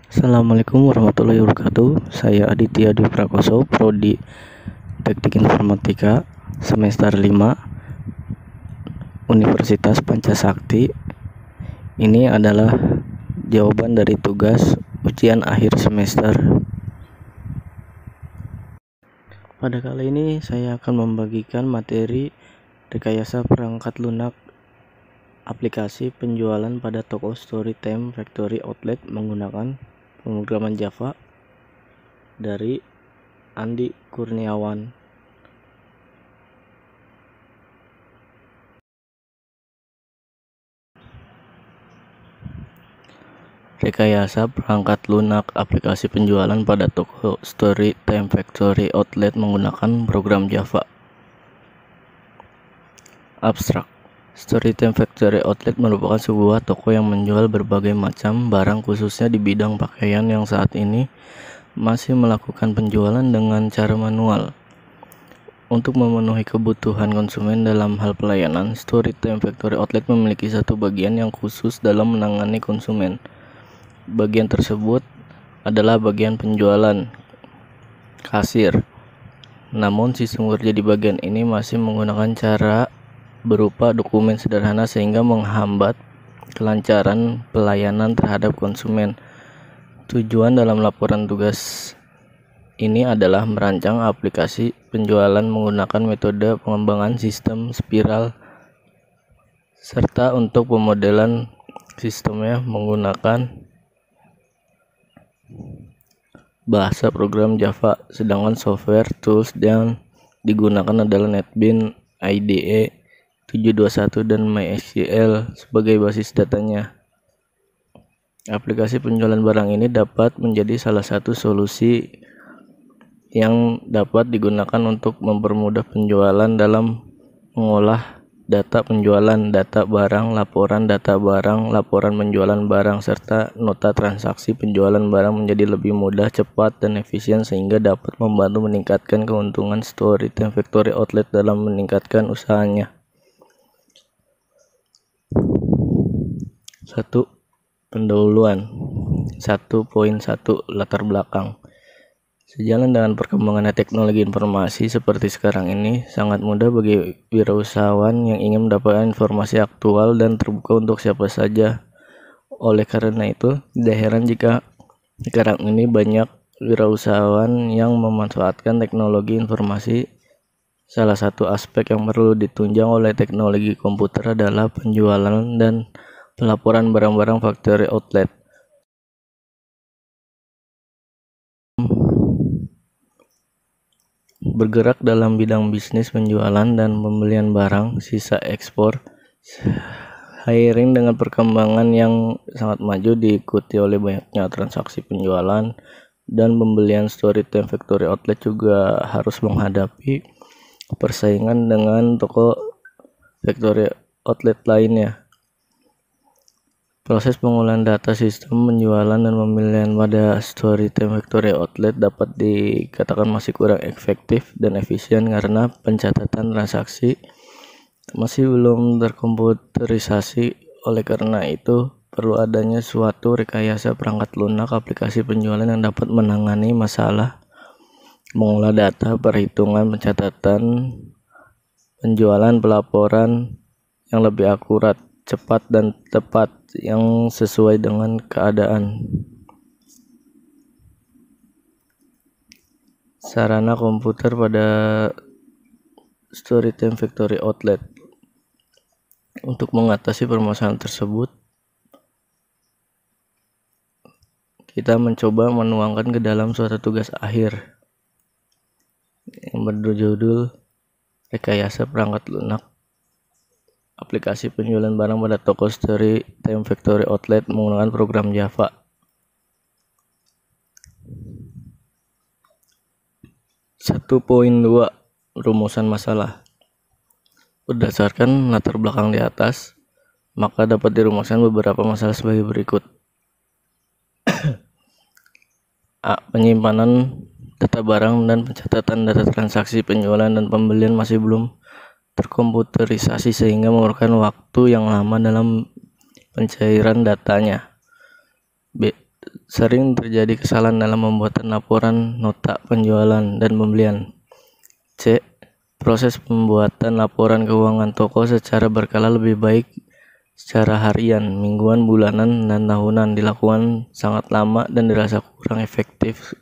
Assalamualaikum warahmatullahi wabarakatuh. Saya Aditya Dwi Prakoso, Prodi Teknik Informatika semester 5 Universitas Pancasakti. Ini adalah jawaban dari tugas ujian akhir semester. Pada kali ini saya akan membagikan materi rekayasa perangkat lunak aplikasi penjualan pada toko Storytime Factory Outlet menggunakan pemrograman Java dari Andi Kurniawan. Rekayasa perangkat lunak aplikasi penjualan pada toko Storytime Factory Outlet menggunakan program Java. Abstrak. Storytime Factory Outlet merupakan sebuah toko yang menjual berbagai macam barang khususnya di bidang pakaian yang saat ini masih melakukan penjualan dengan cara manual. Untuk memenuhi kebutuhan konsumen dalam hal pelayanan, Storytime Factory Outlet memiliki satu bagian yang khusus dalam menangani konsumen. Bagian tersebut adalah bagian penjualan, kasir. Namun sistem kerja di bagian ini masih menggunakan cara berupa dokumen sederhana sehingga menghambat kelancaran pelayanan terhadap konsumen. Tujuan dalam laporan tugas ini adalah merancang aplikasi penjualan menggunakan metode pengembangan sistem spiral serta untuk pemodelan sistemnya menggunakan bahasa program Java, sedangkan software tools yang digunakan adalah NetBeans IDE 721 dan MySQL sebagai basis datanya. Aplikasi penjualan barang ini dapat menjadi salah satu solusi yang dapat digunakan untuk mempermudah penjualan dalam mengolah data penjualan, data barang, laporan data barang, laporan penjualan barang, serta nota transaksi penjualan barang menjadi lebih mudah, cepat, dan efisien sehingga dapat membantu meningkatkan keuntungan Storytime Factory Outlet dalam meningkatkan usahanya. 1. Pendahuluan. 1.1 Latar belakang. Sejalan dengan perkembangan teknologi informasi seperti sekarang ini, sangat mudah bagi wirausahawan yang ingin mendapatkan informasi aktual dan terbuka untuk siapa saja. Oleh karena itu, tidak heran jika sekarang ini banyak wirausahawan yang memanfaatkan teknologi informasi. Salah satu aspek yang perlu ditunjang oleh teknologi komputer adalah penjualan dan pelaporan barang-barang factory outlet. Bergerak dalam bidang bisnis penjualan dan pembelian barang sisa ekspor, seiring dengan perkembangan yang sangat maju diikuti oleh banyaknya transaksi penjualan dan pembelian, Storytime Factory Outlet juga harus menghadapi persaingan dengan toko factory outlet lainnya. Proses pengolahan data sistem penjualan dan pembelian pada Storytime Factory Outlet dapat dikatakan masih kurang efektif dan efisien karena pencatatan transaksi masih belum terkomputerisasi. Oleh karena itu, perlu adanya suatu rekayasa perangkat lunak aplikasi penjualan yang dapat menangani masalah mengolah data, perhitungan, pencatatan penjualan, pelaporan yang lebih akurat, cepat, dan tepat yang sesuai dengan keadaan. Sarana komputer pada Storytime Factory Outlet. Untuk mengatasi permasalahan tersebut, kita mencoba menuangkan ke dalam suatu tugas akhir yang berjudul rekayasa perangkat lunak aplikasi penjualan barang pada toko Storytime Factory Outlet menggunakan program Java. Satu poin 2 Rumusan masalah. Berdasarkan latar belakang di atas, maka dapat dirumuskan beberapa masalah sebagai berikut. A. Penyimpanan data barang dan pencatatan data transaksi penjualan dan pembelian masih belum terkomputerisasi sehingga memerlukan waktu yang lama dalam pencairan datanya. B. Sering terjadi kesalahan dalam pembuatan laporan nota penjualan dan pembelian. C. Proses pembuatan laporan keuangan toko secara berkala lebih baik secara harian, mingguan, bulanan, dan tahunan dilakukan sangat lama dan dirasa kurang efektif.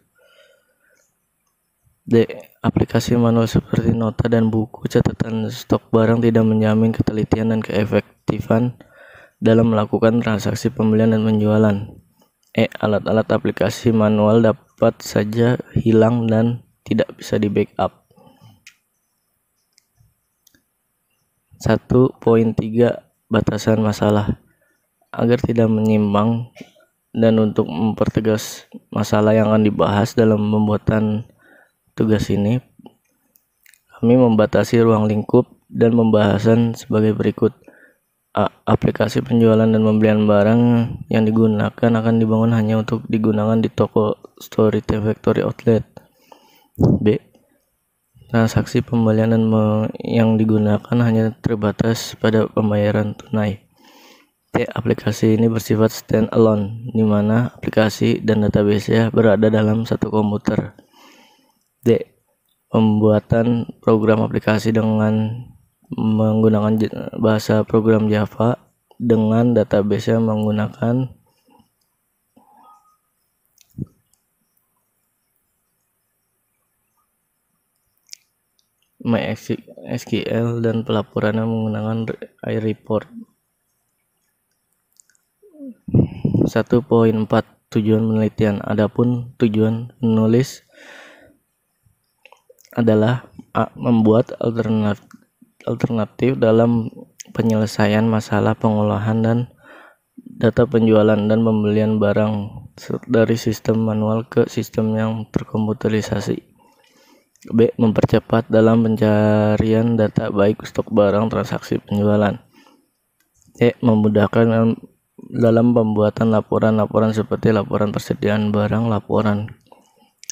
D. Aplikasi manual seperti nota dan buku catatan stok barang tidak menjamin ketelitian dan keefektifan dalam melakukan transaksi pembelian dan penjualan. E. Alat-alat aplikasi manual dapat saja hilang dan tidak bisa di-backup. 1.3 Batasan masalah. Agar tidak menyimpang dan untuk mempertegas masalah yang akan dibahas dalam pembuatan tugas ini, kami membatasi ruang lingkup dan pembahasan sebagai berikut. A. Aplikasi penjualan dan pembelian barang yang digunakan akan dibangun hanya untuk digunakan di toko Storytime Factory Outlet. B. Transaksi pembelian yang digunakan hanya terbatas pada pembayaran tunai. C. Aplikasi ini bersifat stand-alone, di mana aplikasi dan database-nya berada dalam satu komputer. D. Pembuatan program aplikasi dengan menggunakan bahasa program Java dengan database yang menggunakan MySQL dan pelaporannya menggunakan iReport. 1.4 Tujuan penelitian. Adapun tujuan penulis adalah A. Membuat alternatif dalam penyelesaian masalah pengolahan dan data penjualan dan pembelian barang dari sistem manual ke sistem yang terkomputerisasi. B. Mempercepat dalam pencarian data baik stok barang transaksi penjualan. C. Memudahkan dalam pembuatan laporan seperti laporan persediaan barang, laporan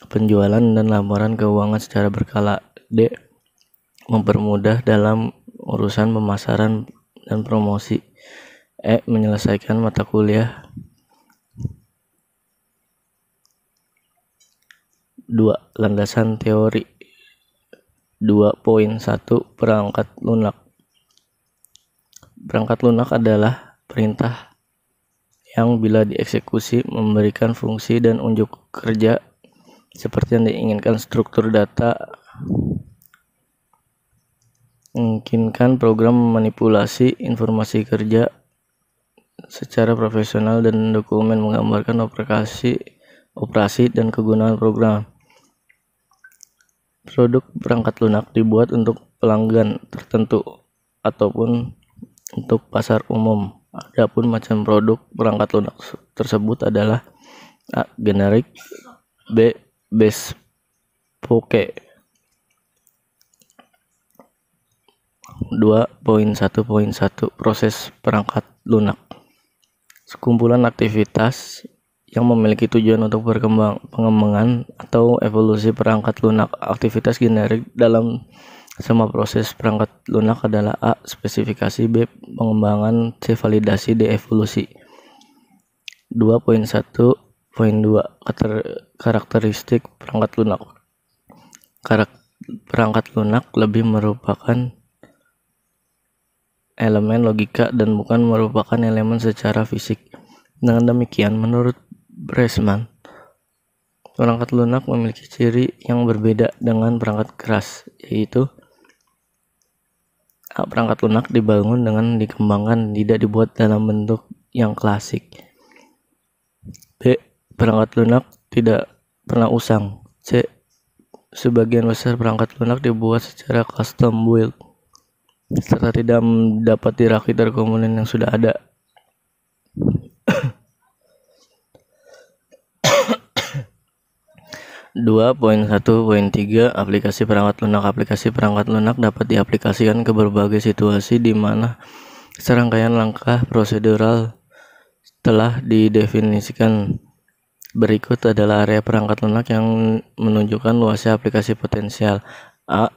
penjualan, dan laporan keuangan secara berkala. D. Mempermudah dalam urusan pemasaran dan promosi. E. Menyelesaikan mata kuliah. 2. Landasan teori. 2.1 Perangkat lunak. Perangkat lunak adalah perintah yang bila dieksekusi memberikan fungsi dan unjuk kerja seperti yang diinginkan. Struktur data memungkinkan program memanipulasi informasi kerja secara profesional dan dokumen menggambarkan operasi dan kegunaan program. Produk perangkat lunak dibuat untuk pelanggan tertentu ataupun untuk pasar umum. Adapun macam produk perangkat lunak tersebut adalah A. Generik, B. Bespoke. 2.1.1 Proses perangkat lunak. Sekumpulan aktivitas yang memiliki tujuan untuk pengembangan atau evolusi perangkat lunak. Aktivitas generik dalam semua proses perangkat lunak adalah A. Spesifikasi, B. Pengembangan, C. Validasi, D. Evolusi. 2.1.2 Karakteristik perangkat lunak. Perangkat lunak lebih merupakan elemen logika dan bukan merupakan elemen secara fisik. Dengan demikian, menurut Bresman, perangkat lunak memiliki ciri yang berbeda dengan perangkat keras, yaitu A. Perangkat lunak dibangun dengan dikembangkan, tidak dibuat dalam bentuk yang klasik. B. Perangkat lunak tidak pernah usang. C. Sebagian besar perangkat lunak dibuat secara custom build serta tidak dapat dirakit dari komponen yang sudah ada. 2.1.3 Aplikasi perangkat lunak. Aplikasi perangkat lunak dapat diaplikasikan ke berbagai situasi di mana serangkaian langkah prosedural telah didefinisikan. Berikut adalah area perangkat lunak yang menunjukkan luasnya aplikasi potensial. A.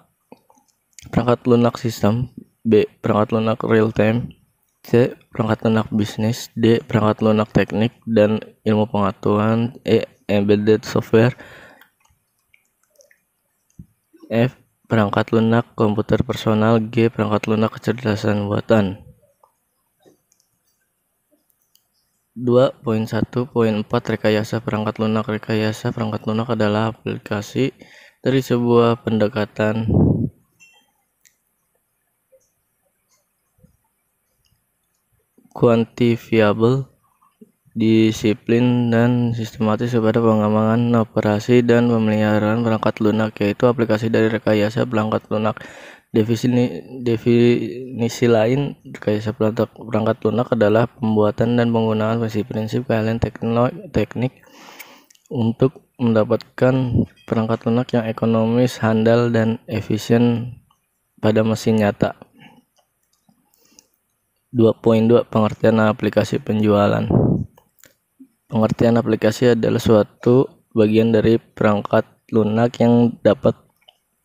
Perangkat lunak sistem. B. Perangkat lunak real time. C. Perangkat lunak bisnis. D. Perangkat lunak teknik dan ilmu pengetahuan. E. Embedded software. F. Perangkat lunak komputer personal. G. Perangkat lunak kecerdasan buatan. 2.1.4 Rekayasa perangkat lunak. Rekayasa perangkat lunak adalah aplikasi dari sebuah pendekatan kuantifiable, disiplin dan sistematis kepada pengembangan operasi dan pemeliharaan perangkat lunak, yaitu aplikasi dari rekayasa perangkat lunak. Definisi lain, rekayasa perangkat lunak adalah pembuatan dan penggunaan prinsip-prinsip keahlian teknik untuk mendapatkan perangkat lunak yang ekonomis, handal, dan efisien pada mesin nyata. 2.2 Pengertian aplikasi penjualan. Pengertian aplikasi adalah suatu bagian dari perangkat lunak yang dapat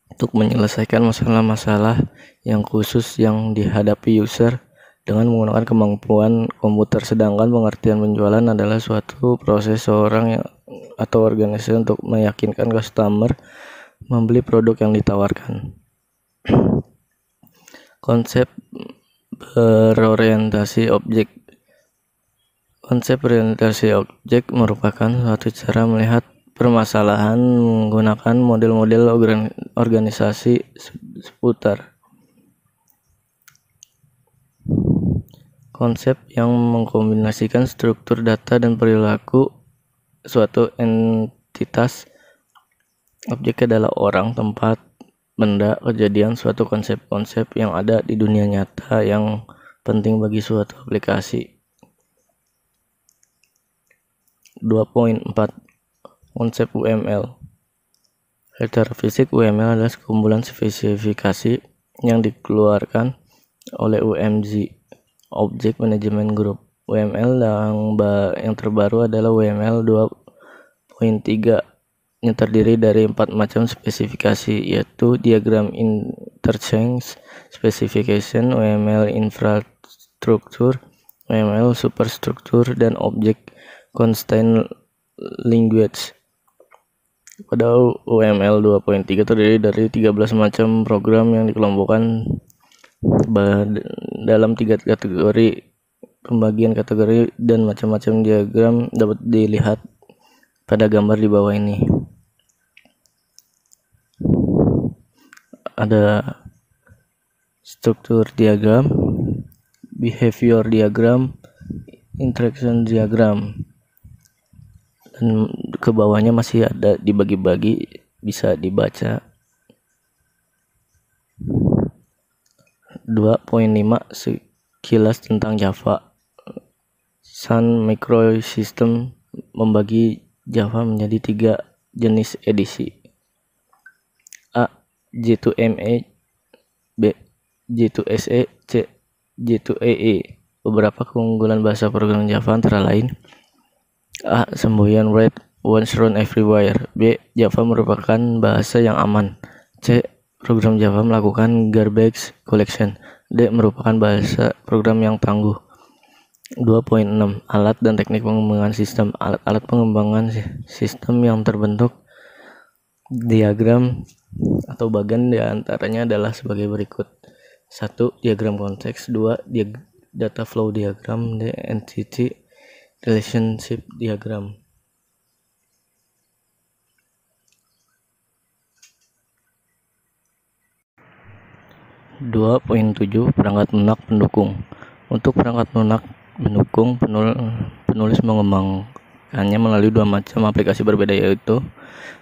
untuk menyelesaikan masalah-masalah yang khusus yang dihadapi user dengan menggunakan kemampuan komputer. Sedangkan pengertian penjualan adalah suatu proses seorang atau organisasi untuk meyakinkan customer membeli produk yang ditawarkan. Konsep berorientasi objek. Konsep orientasi objek merupakan suatu cara melihat permasalahan menggunakan model-model organisasi seputar. Konsep yang mengkombinasikan struktur data dan perilaku suatu entitas. Objek adalah orang, tempat, benda, kejadian, suatu konsep-konsep yang ada di dunia nyata yang penting bagi suatu aplikasi. 2.4 Konsep UML. Secara fisik, UML adalah sekumpulan spesifikasi yang dikeluarkan oleh UMG, Object Management Group. UML yang terbaru adalah UML 2.3 yang terdiri dari 4 macam spesifikasi, yaitu diagram interchange specification, UML infrastructure, UML superstructure, dan object constraint language. Pada UML 2.3 terdiri dari 13 macam program yang dikelompokkan dalam 3 kategori. Pembagian kategori dan macam-macam diagram dapat dilihat pada gambar di bawah ini. Ada struktur diagram, behavior diagram, interaction diagram, dan ke bawahnya masih ada dibagi-bagi, bisa dibaca. 2.5 Sekilas tentang Java. Sun Microsystem membagi Java menjadi 3 jenis edisi. A. J2ME, B. J2SE, C. J2EE. Beberapa keunggulan bahasa programming Java antara lain: A. Semboyan write once run everywhere. B. Java merupakan bahasa yang aman. C. Program Java melakukan garbage collection. D. Merupakan bahasa program yang tangguh. 2.6 Alat dan teknik pengembangan sistem. Alat-alat pengembangan sistem yang terbentuk diagram atau bagan diantaranya adalah sebagai berikut: 1. Diagram konteks. 2. Data flow diagram. D. Entity relationship diagram. Perangkat lunak pendukung. Untuk perangkat lunak pendukung, penulis mengembangkannya melalui 2 macam aplikasi berbeda, yaitu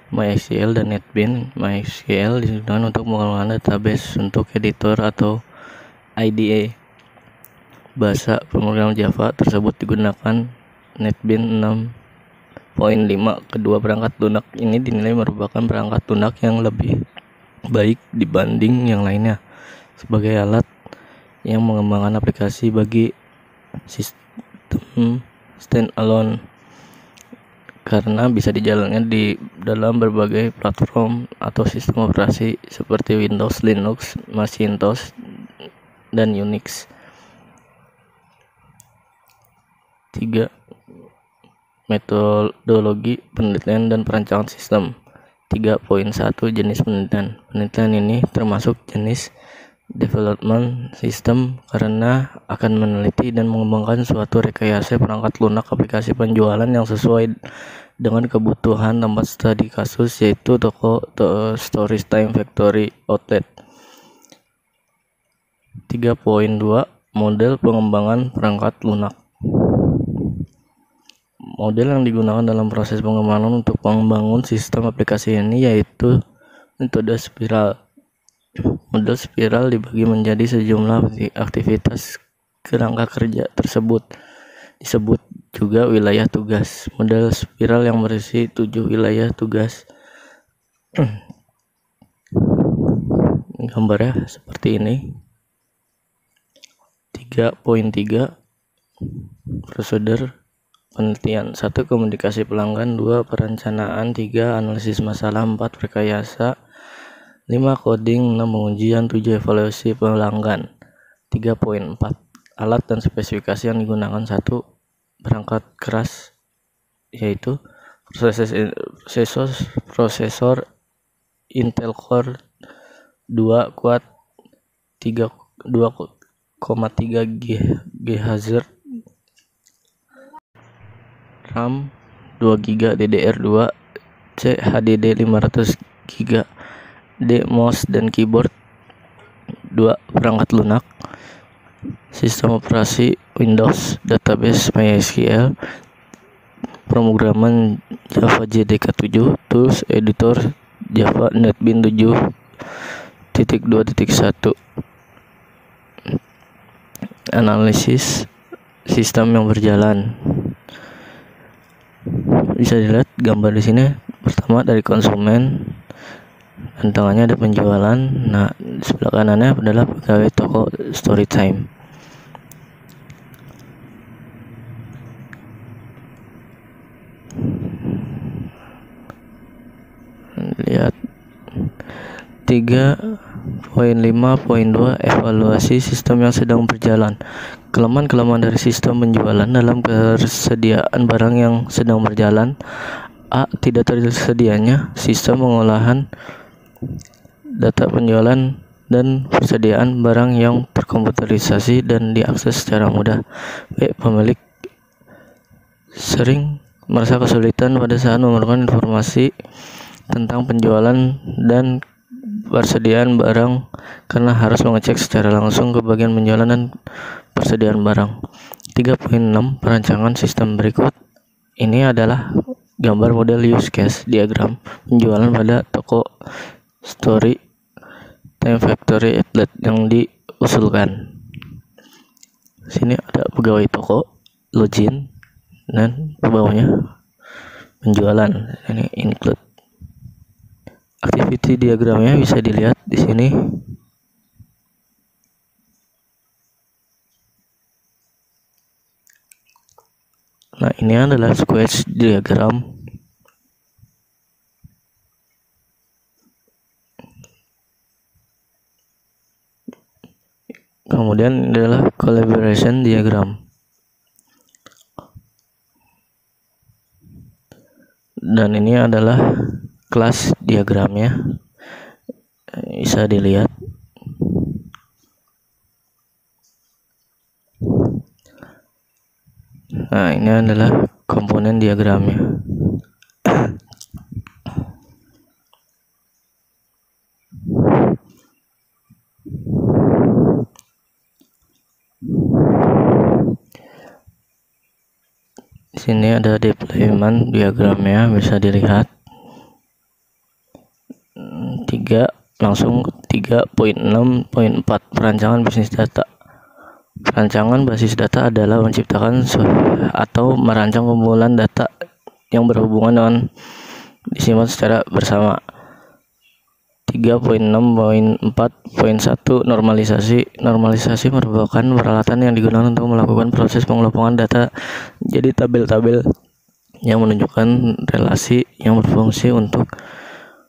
MySQL dan NetBeans. MySQL digunakan untuk mengembangkan database untuk editor atau IDE. Bahasa pemrograman Java tersebut digunakan NetBeans 6.5. Kedua perangkat lunak ini dinilai merupakan perangkat lunak yang lebih baik dibanding yang lainnya sebagai alat yang mengembangkan aplikasi bagi sistem standalone, karena bisa dijalankan di dalam berbagai platform atau sistem operasi seperti Windows, Linux, Macintosh, dan Unix. 3. Metodologi penelitian dan perancangan sistem. 3.1 jenis penelitian. Penelitian ini termasuk jenis development system karena akan meneliti dan mengembangkan suatu rekayasa perangkat lunak aplikasi penjualan yang sesuai dengan kebutuhan tempat studi kasus, yaitu toko, storage time, factory, outlet. 3.2 model pengembangan perangkat lunak. Model yang digunakan dalam proses pengembangan untuk membangun sistem aplikasi ini yaitu metode spiral. Model spiral dibagi menjadi sejumlah aktivitas kerangka kerja tersebut disebut juga wilayah tugas. Model spiral yang berisi 7 wilayah tugas. Gambarnya seperti ini. 3.3 prosedur penelitian. 1. Komunikasi pelanggan. 2. Perencanaan. 3. Analisis masalah. 4. Rekayasa. 5. Coding. 6. Pengujian. 7. Evaluasi pelanggan. 3.4 alat dan spesifikasi yang digunakan. 1. Perangkat keras, yaitu prosesor Intel Core 2 Quad 2,3 GHz, RAM 2 GB, DDR2, C HDD 500 GB, D mouse dan keyboard. 2. Perangkat lunak, sistem operasi Windows, database MySQL, pemrograman Java JDK7, tools editor Java NetBeans 7.2.1. Analisis sistem yang berjalan. Bisa dilihat gambar di sini. Pertama dari konsumen, dan tengahnya ada penjualan. Nah, di sebelah kanannya adalah pegawai toko Storytime. Lihat 3.5.2 evaluasi sistem yang sedang berjalan. Kelemahan dari sistem penjualan dalam kesediaan barang yang sedang berjalan. A. Tidak tersedianya sistem pengolahan data penjualan dan persediaan barang yang terkomputerisasi dan diakses secara mudah. B. Pemilik sering merasa kesulitan pada saat memerlukan informasi tentang penjualan dan persediaan barang karena harus mengecek secara langsung ke bagian penjualan dan persediaan barang. 3.6 perancangan sistem berikut. Ini adalah gambar model use case diagram penjualan pada toko story time factory outlet yang diusulkan. Sini ada pegawai toko, login, dan ke bawahnya penjualan. Ini include. Activity diagramnya bisa dilihat di sini. Nah, ini adalah squash diagram. Kemudian ini adalah collaboration diagram. Dan ini adalah kelas diagramnya, bisa dilihat. Nah, ini adalah komponen diagramnya. Di sini ada deployment diagramnya, bisa dilihat. 3.4 perancangan bisnis data. Perancangan basis data adalah menciptakan atau merancang kumpulan data yang berhubungan dengan disimpan secara bersama. 3.6.4.1 Normalisasi merupakan peralatan yang digunakan untuk melakukan proses pengelompokan data jadi tabel-tabel yang menunjukkan relasi yang berfungsi untuk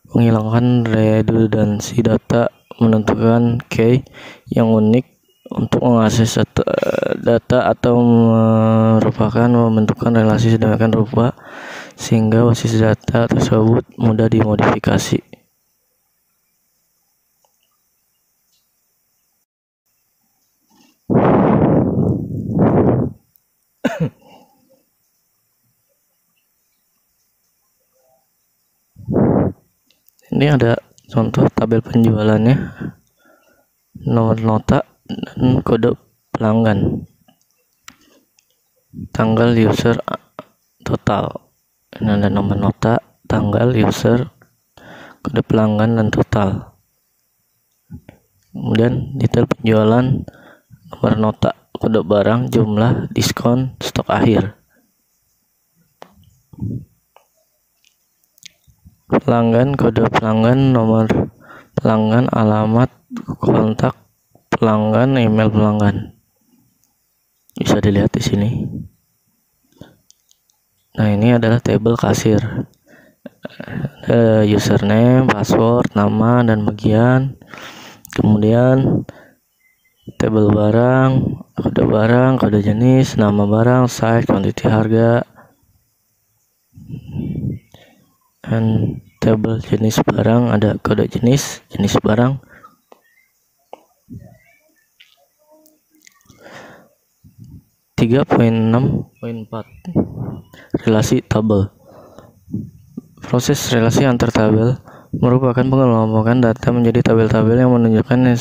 menghilangkan redundansi data, menentukan key yang unik untuk mengakses data atau merupakan membentukkan relasi sedemikian rupa sehingga basis data tersebut mudah dimodifikasi. Ini ada contoh tabel penjualannya, nomor nota dan kode pelanggan, tanggal, user, total. Ini ada nomor nota, tanggal, user, kode pelanggan, dan total. Kemudian detail penjualan, nomor nota, kode barang, jumlah, diskon, stok akhir. Pelanggan, kode pelanggan, nomor pelanggan, alamat, kontak pelanggan, email pelanggan. Bisa dilihat di sini. Nah, ini adalah tabel kasir. Username, password, nama dan bagian. Kemudian tabel barang, kode jenis, nama barang, size, quantity, harga. Dan tabel jenis barang, ada kode jenis barang. Tiga poin 6.4 relasi tabel. Proses relasi antar tabel merupakan pengelompokan data menjadi tabel-tabel yang menunjukkan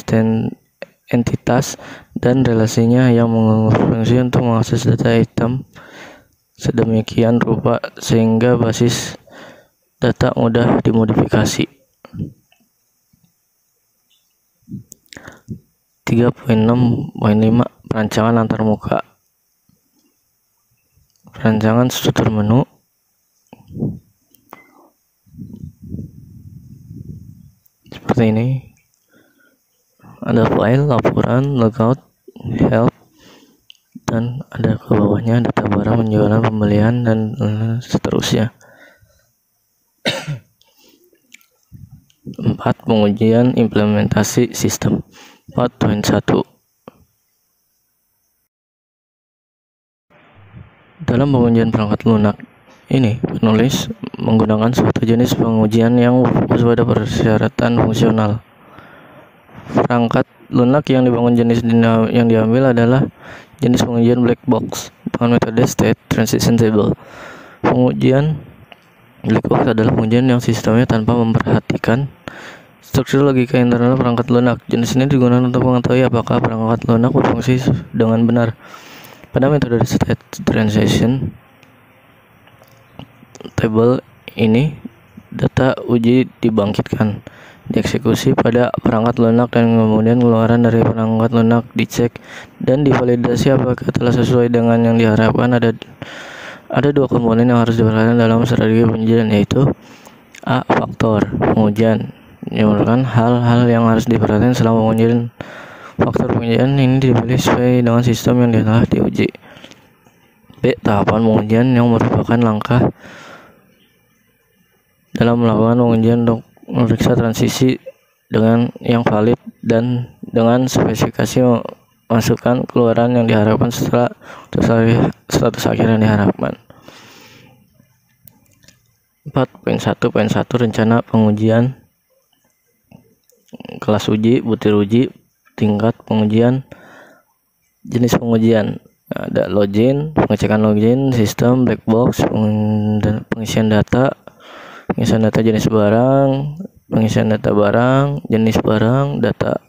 entitas dan relasinya yang berfungsi untuk mengakses data item sedemikian rupa sehingga basis data mudah dimodifikasi. 3.6.5 perancangan antarmuka. Perancangan struktur menu. Seperti ini. Ada file, laporan, logout, help, dan ada ke bawahnya data barang, penjualan, pembelian, dan seterusnya. 4. Pengujian implementasi sistem. 4.1 dalam pengujian perangkat lunak ini, penulis menggunakan suatu jenis pengujian yang fokus pada persyaratan fungsional. Perangkat lunak yang dibangun jenis yang diambil adalah jenis pengujian black box dengan metode state transition table. Pengujian black box adalah pengujian yang sistemnya tanpa memperhatikan struktur logika internal perangkat lunak. Jenis ini digunakan untuk mengetahui apakah perangkat lunak berfungsi dengan benar. Pada metode state transition table ini, data uji dibangkitkan, dieksekusi pada perangkat lunak, dan kemudian keluaran dari perangkat lunak dicek dan divalidasi apakah telah sesuai dengan yang diharapkan. Ada dua komponen yang harus diperhatikan dalam strategi pengujian, yaitu A. Faktor pengujian, yang merupakan hal-hal yang harus diperhatikan selama pengujian. Faktor pengujian ini dipilih sesuai dengan sistem yang telah diuji. B. Tahapan pengujian, yang merupakan langkah dalam melakukan pengujian untuk memeriksa transisi dengan yang valid dan dengan spesifikasi masukan keluaran yang diharapkan setelah status akhir yang diharapkan. 4.1.1 Rencana pengujian. Kelas uji, butir uji, tingkat pengujian, jenis pengujian. Ada login, pengecekan login, sistem, black box, pengisian data jenis barang, pengisian data barang, jenis barang, data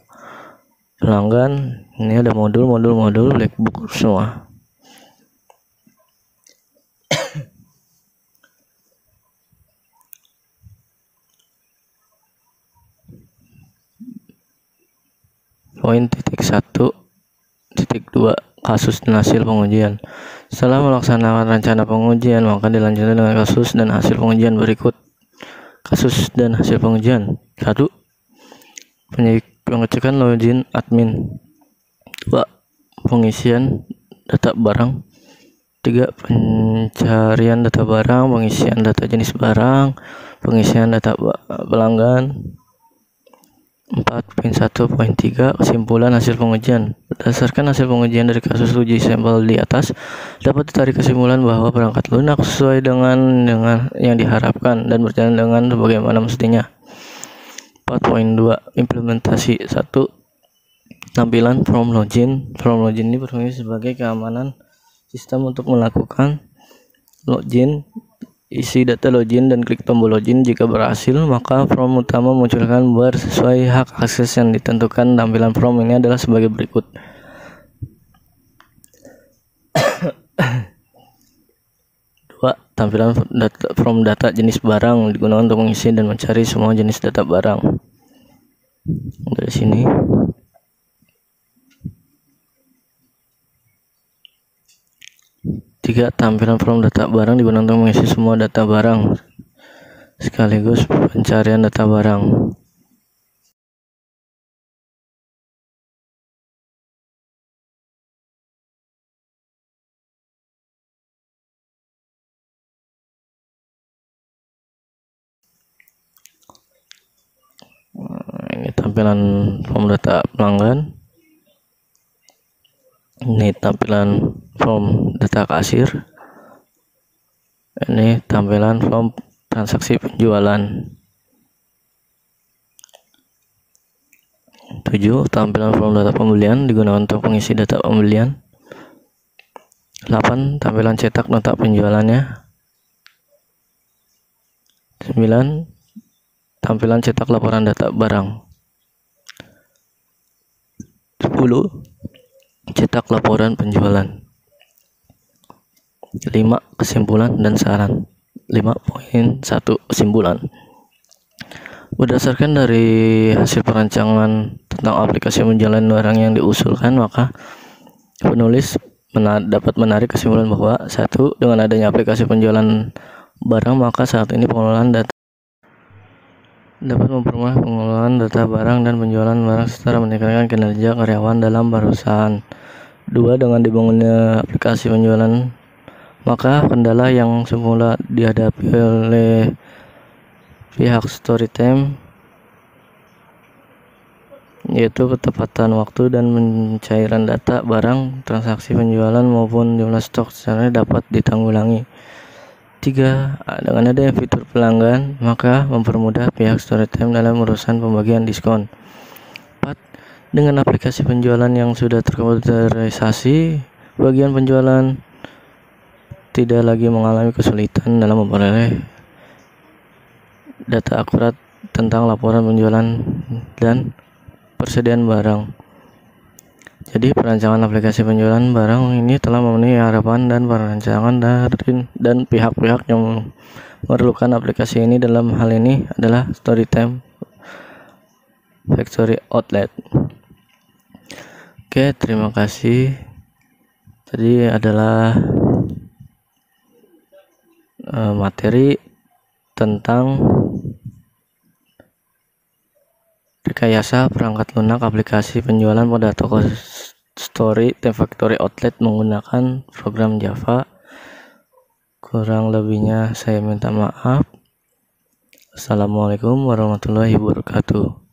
pelanggan. Ini ada modul black box semua. Poin 1.2 kasus dan hasil pengujian. Setelah melaksanakan rencana pengujian, maka dilanjutkan dengan kasus dan hasil pengujian berikut. Kasus dan hasil pengujian. 1. Pengecekan login admin. 2. Pengisian data barang. 3. Pencarian data barang, pengisian data jenis barang, pengisian data pelanggan. 4.1.3 Kesimpulan hasil pengujian. Berdasarkan hasil pengujian dari kasus uji sampel di atas, dapat ditarik kesimpulan bahwa perangkat lunak sesuai dengan yang diharapkan dan berjalan dengan sebagaimana mestinya. 4.2 Implementasi. 1. Tampilan From Login. From Login ini berfungsi sebagai keamanan sistem untuk melakukan login. Isi data login dan klik tombol login. Jika berhasil, maka form utama munculkan bar sesuai hak akses yang ditentukan. Tampilan form ini adalah sebagai berikut. Dua, tampilan form data jenis barang digunakan untuk mengisi dan mencari semua jenis data barang. Dari sini. 3. Tampilan form data barang digunakan untuk mengisi semua data barang sekaligus pencarian data barang. Ini tampilan form data pelanggan. Ini tampilan form data kasir. Ini tampilan form transaksi penjualan. 7. Tampilan form data pembelian digunakan untuk mengisi data pembelian. 8. Tampilan cetak nota penjualannya. 9. Tampilan cetak laporan data barang. 10. Cetak laporan penjualan. 5. Kesimpulan dan saran. 5.1 Kesimpulan. Berdasarkan dari hasil perancangan tentang aplikasi penjualan barang yang diusulkan, maka penulis dapat menarik kesimpulan bahwa 1. Dengan adanya aplikasi penjualan barang, maka saat ini pengelolaan data dapat mempermudah pengelolaan data barang dan penjualan barang secara meningkatkan kinerja karyawan dalam perusahaan. 2. Dengan dibangunnya aplikasi penjualan, maka kendala yang semula dihadapi oleh pihak Storytime, yaitu ketepatan waktu dan pencairan data barang, transaksi penjualan maupun jumlah stok secara dapat ditanggulangi. 3. Dengan adanya fitur pelanggan, maka mempermudah pihak Storytime dalam urusan pembagian diskon. 4. Dengan aplikasi penjualan yang sudah terkomputerisasi, bagian penjualan tidak lagi mengalami kesulitan dalam memperoleh data akurat tentang laporan penjualan dan persediaan barang. Jadi perancangan aplikasi penjualan barang ini telah memenuhi harapan dan perancangan dan pihak-pihak yang memerlukan aplikasi ini dalam hal ini adalah Storytime Factory Outlet. Oke, terima kasih. Tadi adalah materi tentang rekayasa perangkat lunak aplikasi penjualan pada toko Storytime Factory Outlet menggunakan program Java. Kurang lebihnya saya minta maaf. Assalamualaikum warahmatullahi wabarakatuh.